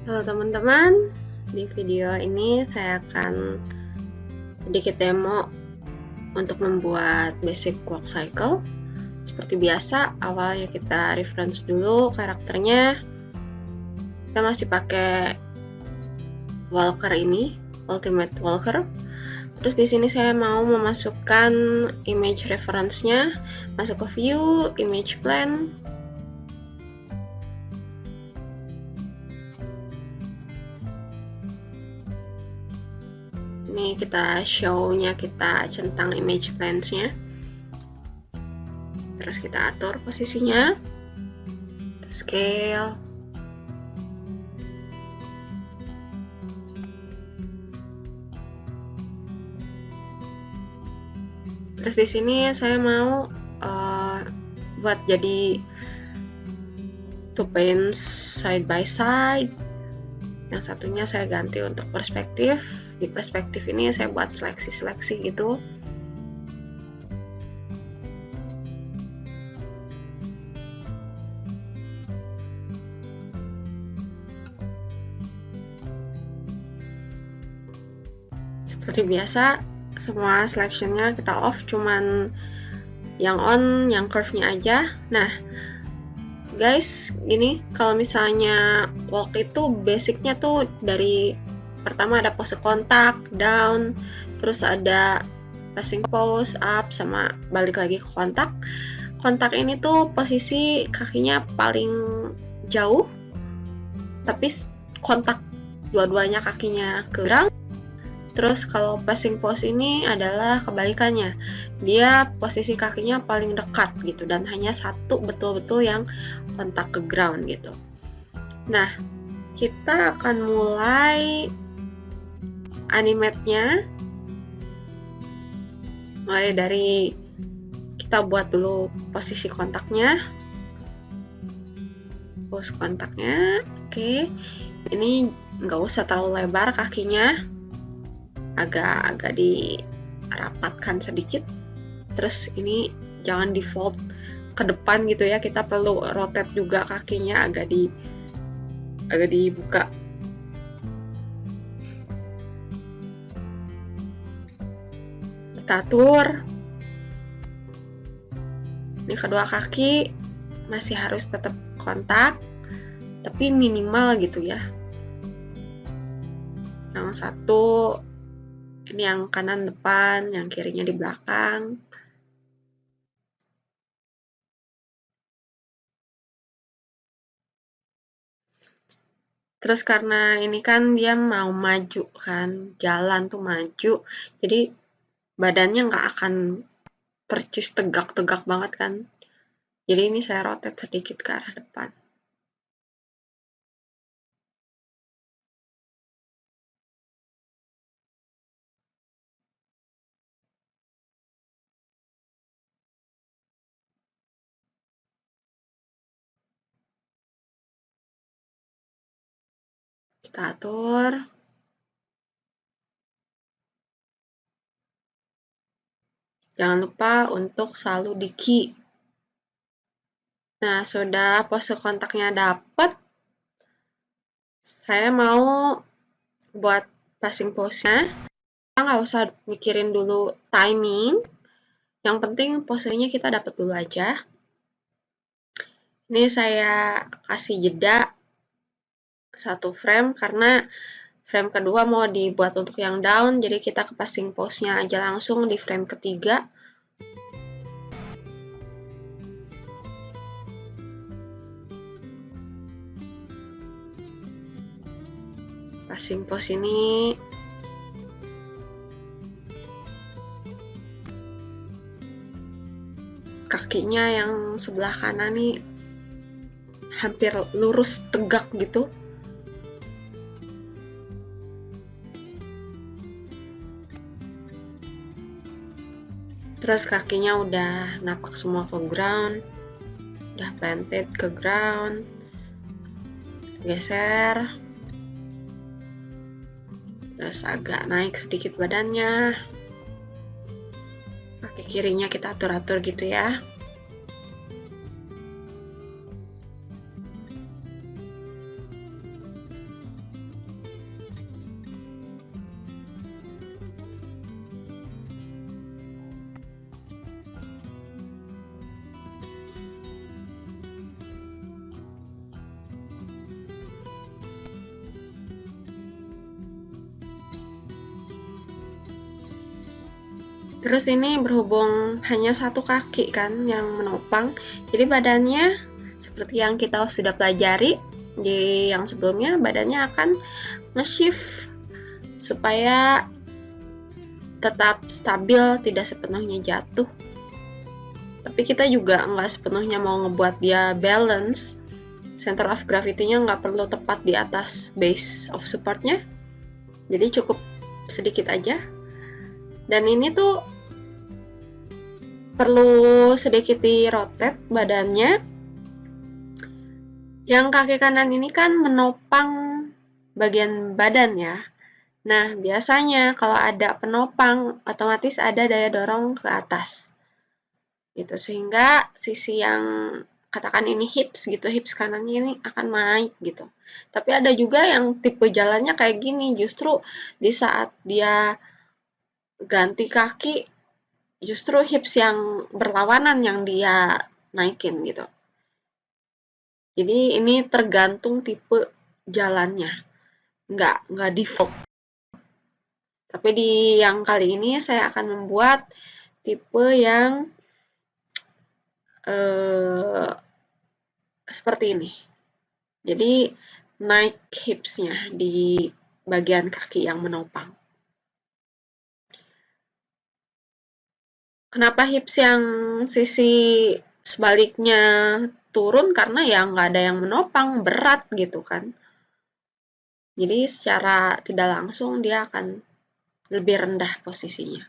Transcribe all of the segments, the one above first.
Halo teman-teman, di video ini saya akan sedikit demo untuk membuat basic walk cycle. Seperti biasa, awalnya kita reference dulu karakternya. Kita masih pakai walker ini, ultimate walker. Terus di sini saya mau memasukkan image reference-nya, masuk ke view, image plan. Ini kita show-nya, kita centang image plans-nya. Terus kita atur posisinya, terus scale. Terus di sini saya mau buat jadi two panes side by side. Yang satunya saya ganti untuk perspektif. Di perspektif ini saya buat seleksi-seleksi gitu. Seperti biasa, semua selectionnya kita off, cuman yang on, yang curve-nya aja. Nah, guys, ini kalau misalnya walk itu basicnya tuh dari pertama ada pose kontak, down, terus ada passing pose, up, sama balik lagi ke kontak. Kontak ini tuh posisi kakinya paling jauh, tapi kontak dua-duanya kakinya ke ground. Terus kalau passing pose ini adalah kebalikannya, dia posisi kakinya paling dekat gitu, dan hanya satu betul-betul yang kontak ke ground gitu. Nah, kita akan mulai animate-nya. Mulai dari kita buat dulu posisi kontaknya, pose kontaknya. Oke, ini nggak usah terlalu lebar kakinya, agak dirapatkan sedikit. Terus ini jangan default ke depan gitu ya, kita perlu rotate juga kakinya, agak dibuka. Kita atur. Ini kedua kaki masih harus tetap kontak, tapi minimal gitu ya. Yang satu ini yang kanan depan, yang kirinya di belakang. Terus karena ini kan dia mau maju kan, jalan tuh maju, jadi badannya nggak akan percis tegak-tegak banget kan. Jadi ini saya rotate sedikit ke arah depan. Kita atur. Jangan lupa untuk selalu di key. Nah, sudah pose kontaknya dapat. Saya mau buat passing pose-nya. Kita nggak usah mikirin dulu timing. Yang penting posenya kita dapat dulu aja. Ini saya kasih jeda 1 frame karena frame kedua mau dibuat untuk yang down, jadi kita ke passing pose-nya aja langsung di frame ketiga. Passing pose ini kakinya yang sebelah kanan nih hampir lurus tegak gitu. Terus kakinya udah napak semua ke ground, udah planted ke ground. Geser, terus agak naik sedikit badannya. Kaki kirinya kita atur-atur gitu ya. Terus ini berhubung hanya satu kaki kan yang menopang, jadi badannya seperti yang kita sudah pelajari di yang sebelumnya, badannya akan nge-shift supaya tetap stabil, tidak sepenuhnya jatuh. Tapi kita juga nggak sepenuhnya mau ngebuat dia balance. Center of gravity-nya nggak perlu tepat di atas base of support-nya, jadi cukup sedikit aja. Dan ini tuh perlu sedikit di-rotate badannya. Yang kaki kanan ini kan menopang bagian badan ya. Nah, biasanya kalau ada penopang, otomatis ada daya dorong ke atas. Gitu, sehingga sisi yang katakan ini hips gitu, hips kanannya ini akan naik gitu. Tapi ada juga yang tipe jalannya kayak gini, justru di saat dia ganti kaki, justru hips yang berlawanan yang dia naikin gitu. Jadi ini tergantung tipe jalannya, nggak default. Tapi di yang kali ini saya akan membuat tipe yang seperti ini. Jadi naik hipsnya di bagian kaki yang menopang. Kenapa hips yang sisi sebaliknya turun? Karena ya nggak ada yang menopang, berat gitu kan. Jadi secara tidak langsung dia akan lebih rendah posisinya.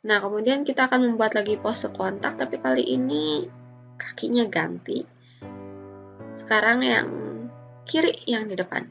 Nah, kemudian kita akan membuat lagi pose kontak, tapi kali ini kakinya ganti. Sekarang yang kiri yang di depan.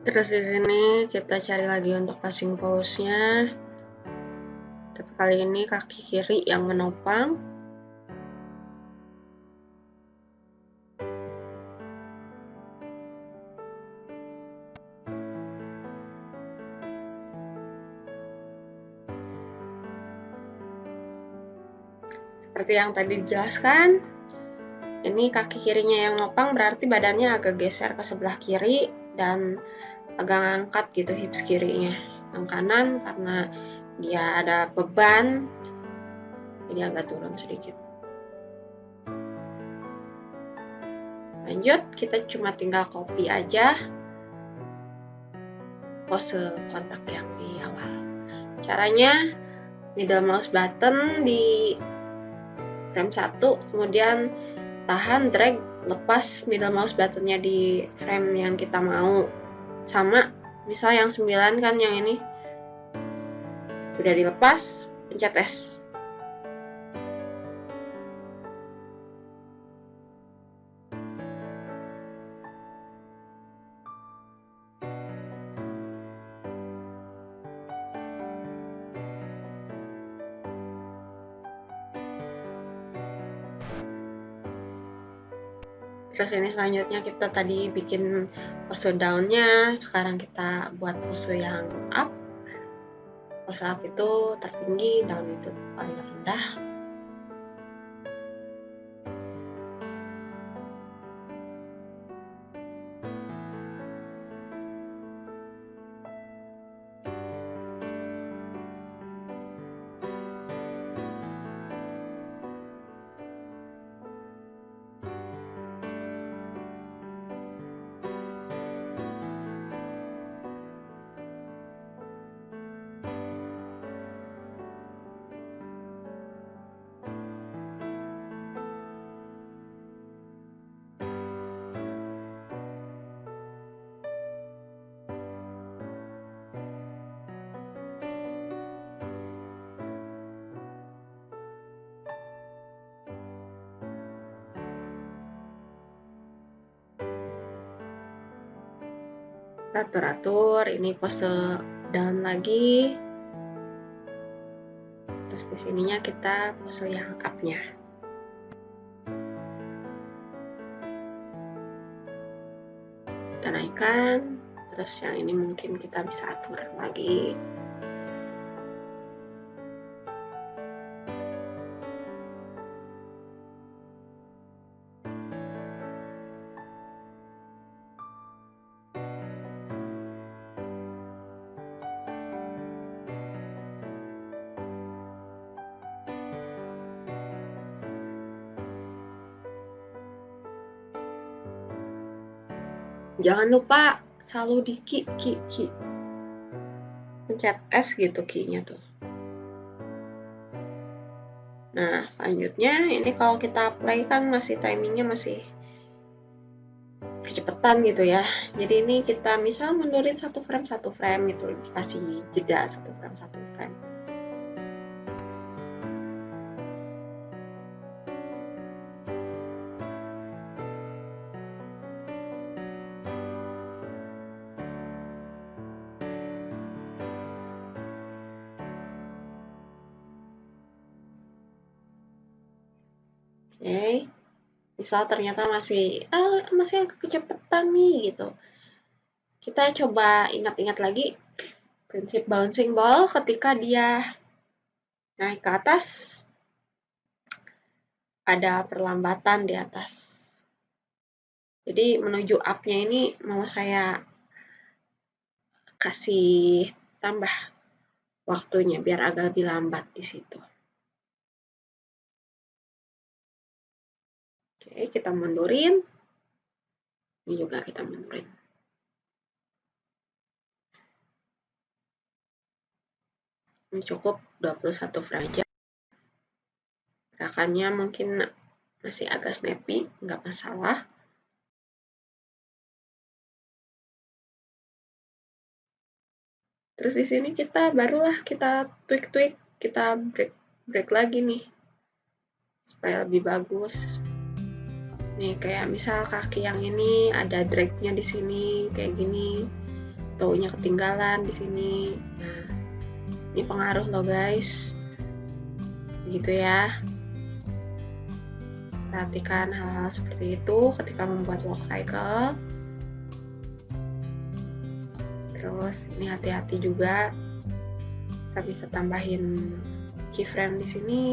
Terus di sini kita cari lagi untuk passing pose-nya. Tapi kali ini kaki kiri yang menopang. Seperti yang tadi dijelaskan, ini kaki kirinya yang nopang berarti badannya agak geser ke sebelah kiri dan agak ngangkat gitu hips kirinya. Yang kanan karena dia ada beban, jadi agak turun sedikit. Lanjut, kita cuma tinggal copy aja pose kontak yang di awal. Caranya, middle mouse button di frame 1, kemudian tahan, drag, lepas middle mouse buttonnya di frame yang kita mau. Sama, misal yang 9 kan yang ini udah dilepas, pencet S. Terus ini selanjutnya kita tadi bikin pose down-nya, sekarang kita buat pose yang up. Pose up itu tertinggi, down itu paling rendah. atur-atur, ini pose down lagi. Terus di sininya kita pose yang up-nya. Kita naikkan, terus yang ini mungkin kita bisa atur lagi. Jangan lupa selalu di key. Pencet S gitu key-nya tuh. Nah, selanjutnya ini kalau kita play kan masih timingnya masih kecepatan gitu ya. Jadi ini kita misal mundurin satu frame gitu, kasih jeda satu frame. Oke, misal ternyata masih agak kecepatan nih gitu. Kita coba ingat-ingat lagi prinsip bouncing ball ketika dia naik ke atas, ada perlambatan di atas. Jadi menuju up-nya ini mau saya kasih tambah waktunya biar agak lebih lambat di situ. Oke, kita mundurin. Ini juga kita mundurin. Ini cukup 21 frame aja. Gerakannya mungkin masih agak snappy, nggak masalah. Terus di sini kita barulah kita tweak, kita break lagi nih supaya lebih bagus. Nih kayak misal kaki yang ini ada dragnya di sini kayak gini, toe-nya ketinggalan di sini. Nah, ini pengaruh loh guys. Gitu ya. Perhatikan hal-hal seperti itu ketika membuat walk cycle. Terus ini hati-hati juga. Kita bisa tambahin keyframe di sini.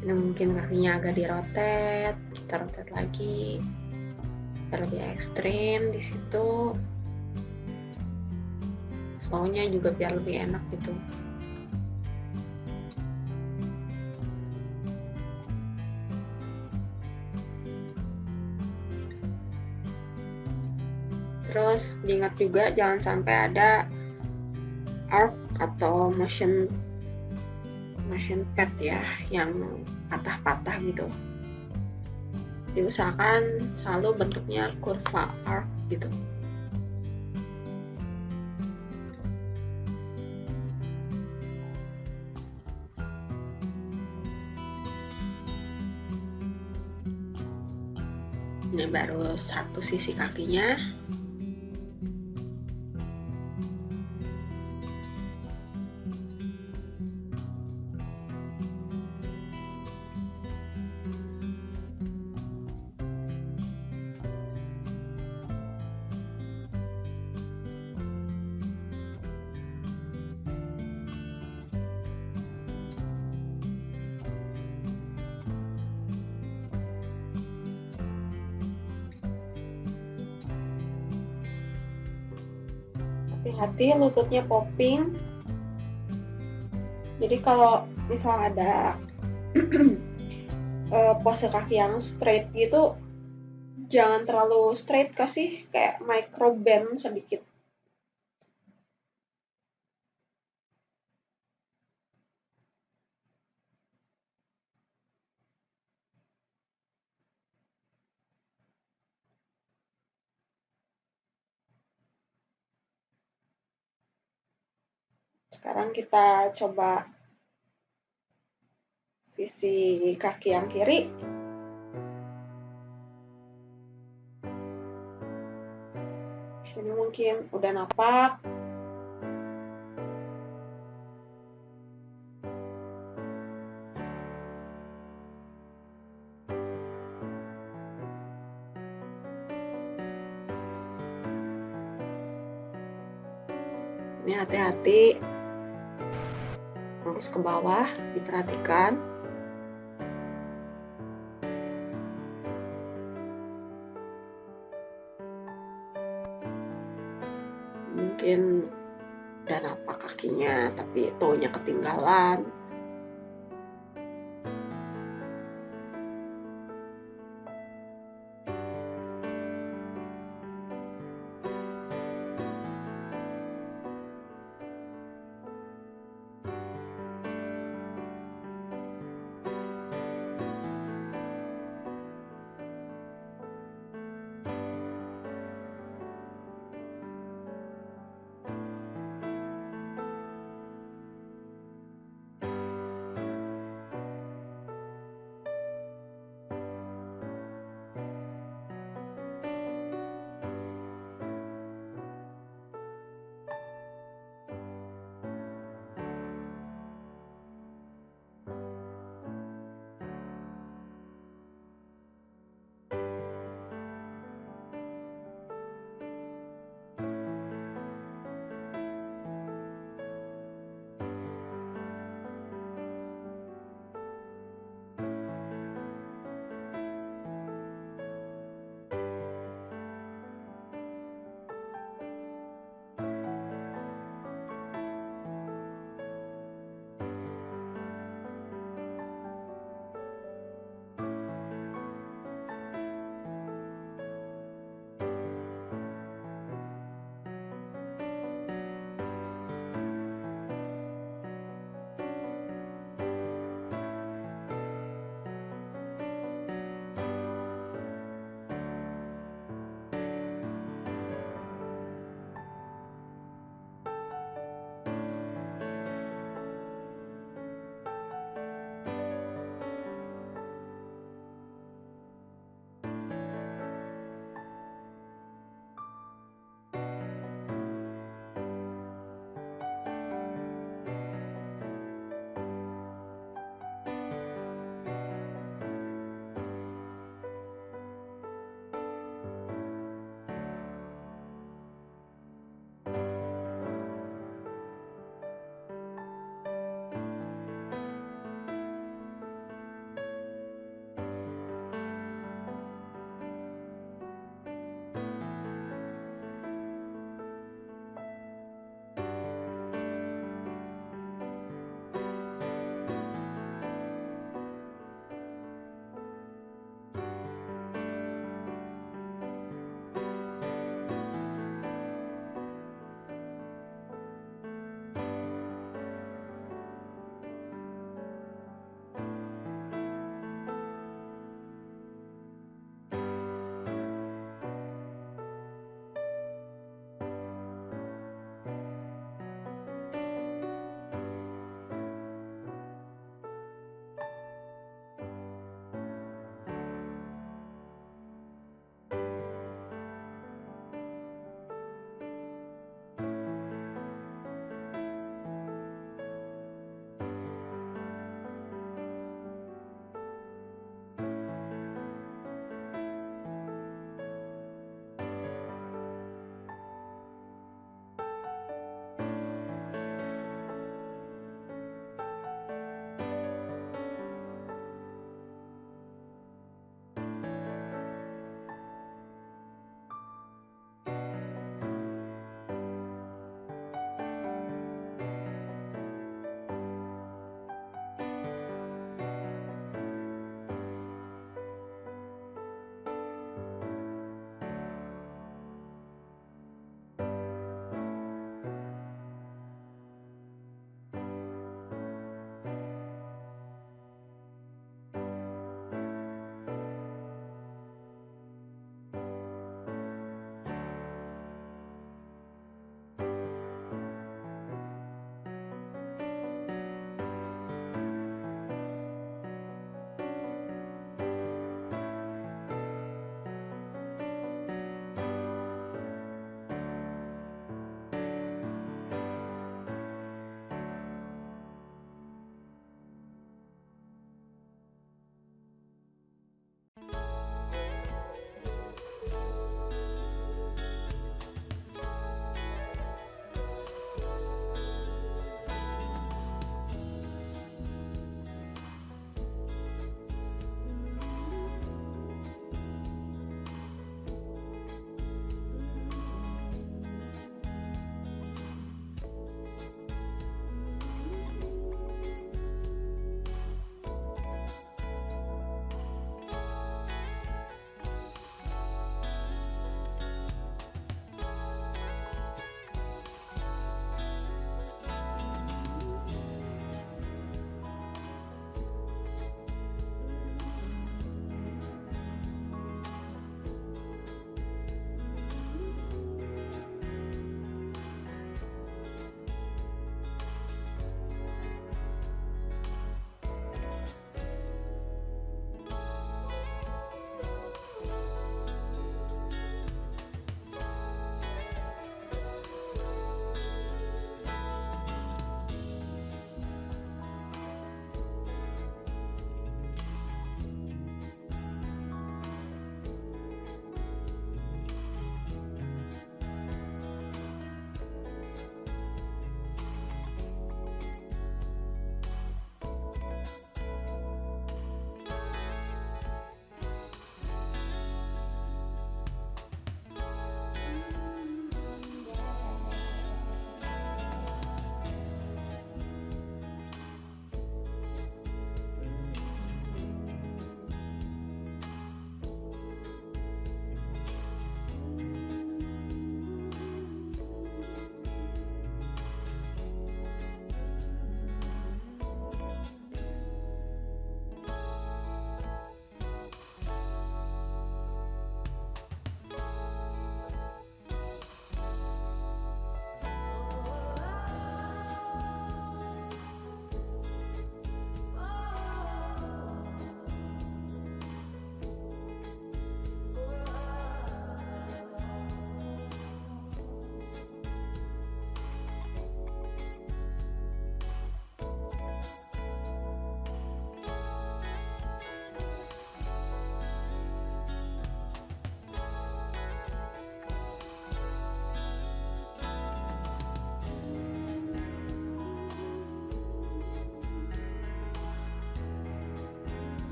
Ini mungkin kakinya agak dirotet, kita rotet lagi biar lebih ekstrim di situ. Slownya juga biar lebih enak gitu. Terus diingat juga jangan sampai ada arc atau motion pad ya yang patah-patah gitu. Diusahakan selalu bentuknya kurva arc gitu. Ini baru satu sisi kakinya. Hati-hati lututnya popping. Jadi kalau misal ada pose kaki yang straight gitu, jangan terlalu straight, kasih kayak micro bend sedikit. Sekarang kita coba sisi kaki yang kiri. Sini mungkin udah napak. Ini hati-hati, lurus ke bawah, diperhatikan. Mungkin udah napak kakinya, tapi toe-nya ketinggalan.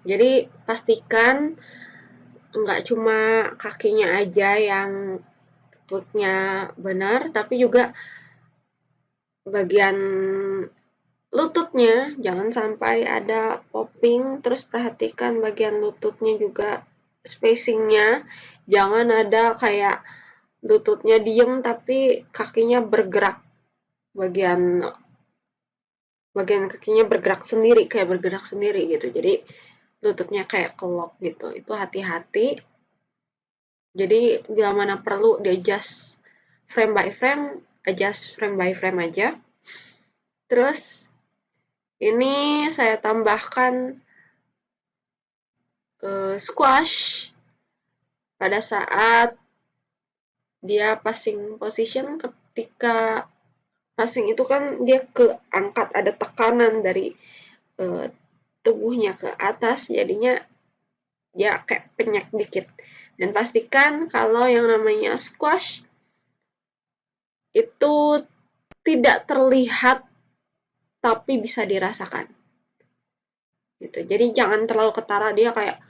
Jadi pastikan nggak cuma kakinya aja yang tutnya benar, tapi juga bagian lututnya jangan sampai ada popping. Terus perhatikan bagian lututnya juga, spacingnya jangan ada kayak lututnya diem tapi kakinya bergerak, bagian kakinya bergerak sendiri, kayak bergerak sendiri gitu, jadi lututnya kayak kelok gitu. Itu hati-hati. Jadi bila mana perlu di adjust frame by frame, adjust frame by frame aja. Terus ini saya tambahkan squash pada saat dia passing position. Ketika passing itu kan dia keangkat, ada tekanan dari tubuhnya ke atas, jadinya dia kayak penyek dikit. Dan pastikan kalau yang namanya squash itu tidak terlihat tapi bisa dirasakan gitu. Jadi jangan terlalu ketara dia kayak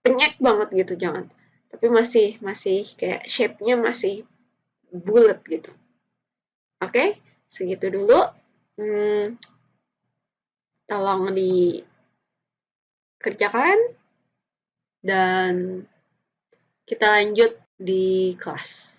penyek banget gitu, jangan. Tapi masih kayak shape-nya masih bulat gitu. Oke, segitu dulu. Tolong dikerjakan dan kita lanjut di kelas.